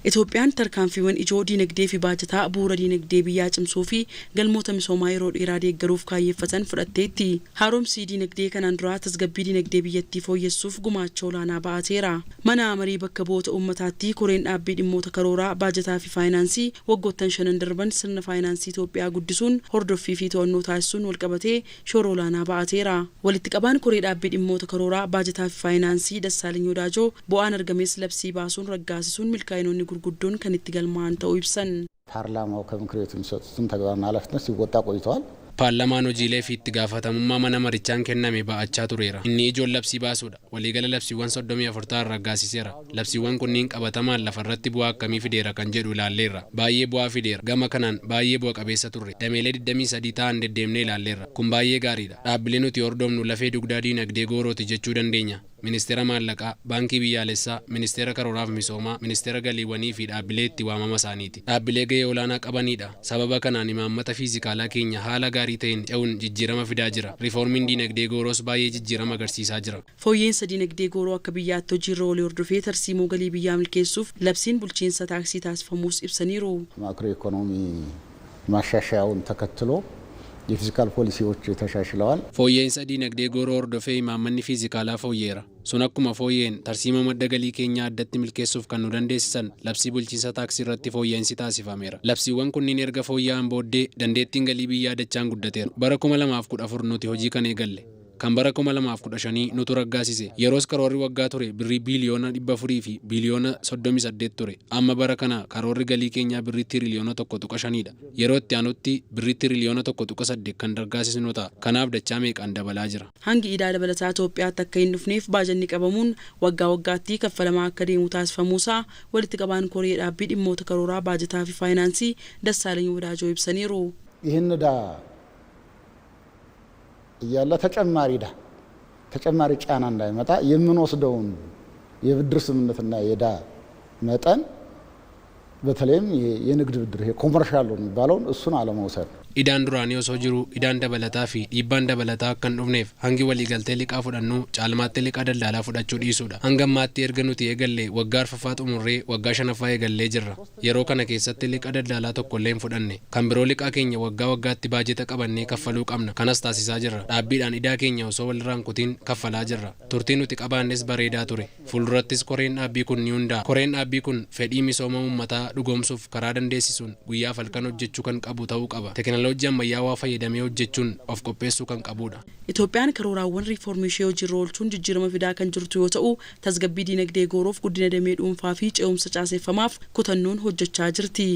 Itoophiyaan tarkaanfiiwwan ijoo dinagdee fi baajataa bu'uura dinagdee biyyaa cimsuu fi galmoota misoomaa yeroo dheeraa deeggaruuf kaayyeeffatan fudhatteetti. Haaromsi dinagdee kanaan dura tasgabbii dinagdee biyyattii fooyyessuuf gumaacha olaanaa ba'ateera. Mana marii bakka bu'oota uummataatti koreen dhaabbii dhimmoota karooraa baajataa fi faayinaansii waggoottan 5 darban sirna faayinaansii Itoophiyaa guddisuun hordoffii fi to'annoo taasisuun walqabatee shoora olaanaa ba'ateera. Walitti qabaan koree dhaabbii dhimmoota karooraa baajataa fi faayinaansii Dassaalany Wadaajoo bu'aan argames labsii baasuun raggaasisuun milkaa'inoonni gurguddoon kan itti galmaan ta'uu ibsan. ፓርላማው ከምክር ቤቱ የሚሰጡትን ተግባርና ኃላፊነት ሲወጣ ቆይቷል። ፓርላማን hojiilee fi itti gaafatamummaa mana marichaan kenname ba'achaa tureera. Inni ijoon labsii baasuudha. Waliigala labsiiwwan 34 ta'an raggaasiseera. Labsiiwwan kunniin qabatamaan lafarratti bu'aa akkamii fideera kan jedhu ilaalleerra. Baay'ee bu'aa fideera. Gama kanaan baay'ee bu'a qabeessa turre. Dameelee 23 ta'an deddeemnee ilaalleerra. Kun baay'ee gaariidha. Dhaabbilee nuti hordofnu lafee dugdaa dinagdee goorooti jechuu dandeenya. Ministeera maallaqaa, baankii biyyaalessaa, ministeera karooraaf misoomaa, ministeera galiiwwanii fi dhaabbilee itti waamama isaaniiti. Dhaabbilee gahee olaanaa qabanidha. Sababa kanaan imaammata fiizikaalaa keenya haala gaarii ta'een ce'uun jijjiirama fidaa jira. Riiformiin dinagdee gooroos baay'ee jijjiirama agarsiisaa jira. Fooyyeensa dinagdee gooroo akka biyyaatti hojiirra ooluu hordofee tarsiimoo galii biyyaa milkeessuuf labsiin bulchiinsa taaksii taasifamuus ibsaniiru. ማክሮ ኢኮኖሚ ማሻሻያውን ተከትሎ የፊስካል ፖሊሲዎች ተሻሽለዋል። Fooyyeensa dinagdee gooroo hordofee imaammanni fiizikaalaa fooyyeera. Sun akkuma fooyyeen tarsiima madda galii keenyaa addatti milkeessuuf kan nu dandeessisan labsii bulchiinsa taaksii irratti fooyyeensi taasifameera. Labsiiwwan kunniin erga fooyya'an booddee dandeettiin galii biyyaa dachaan guddateera. Bara 2014 nuti hojii kan eegalle. Kan bara 2015 nutu raggaasise. Yeroos karoorri waggaa ture birrii biiliyoona 400 fi biiliyoona 38 ture. Amma bara kana karoorri galii keenyaa birrii tiriliyoona 1.5dha. Yeroo itti aanutti birrii tiriliyoona 1.8 kan raggaasisnu ta'a. Kanaaf dachaa meeqaan dabalaa jira. Hangi idaa dabalataa Itoophiyaatti akka hin dhufneef baajanni qabamuun waggaa waggaatti kaffalamaa akka deemu taasifamuusaa walitti qabaan koree dhaabbii dhimmoota karooraa baajataa fi faayinaansii Dassaalany Wadaajoo ibsaniiru. ይህን ዕዳ እያለ ተጨማሪ ጫና እንዳይመጣ የምንወስደውን የብድር ስምምነትና የዕዳ መጠን በተለይም የንግድ ብድር ኮመርሻል ነው የሚባለውን እሱን አለመውሰድ Idaan duraanii osoo jiru idaan dabalataa fi dhiibbaan dabalataa akka hin dhufneef hangi waliigaltee liqaa fudhannu caalmaatti liqaa daldalaa fudhachuu dhiisuudha. Hanga ammaatti erga nuti eegalle waggaa arfaffaa xumurree waggaa shanaffaa eegallee jirra. Yeroo kana keessatti liqaa daldalaa tokkollee hin fudhanne. Kan biroo liqaa keenya waggaa waggaatti baajeta qabannee kaffaluu qabna. Kanas taasisaa jirra. Dhaabbiidhaan idaa keenya osoo walirraan kutiin kaffalaa jirra. Turtii nuti qabaannes bareedaa ture. Fuuldurattis koreen dhaabbii kun ni hundaa'a. Koreen dhaabbii kun fedhii misooma uummataa dhugoomsuuf karaa dandeessisuun guyyaa falkan hojjechuu kan qabu ta'uu qaba. Teknooloojii ammayyaawaa fayyadamee hojjechuun of qopheessuu kan qabudha. Itoophiyaan karooraawwan riiformii ishee hojiirra oolchuun jijjiirama fidaa kan jirtu yoo ta'u, tasgabbii dinagdee gooroof guddina damee dhuunfaa fi ce'umsa caaseeffamaaf kutannoon hojjechaa jirti.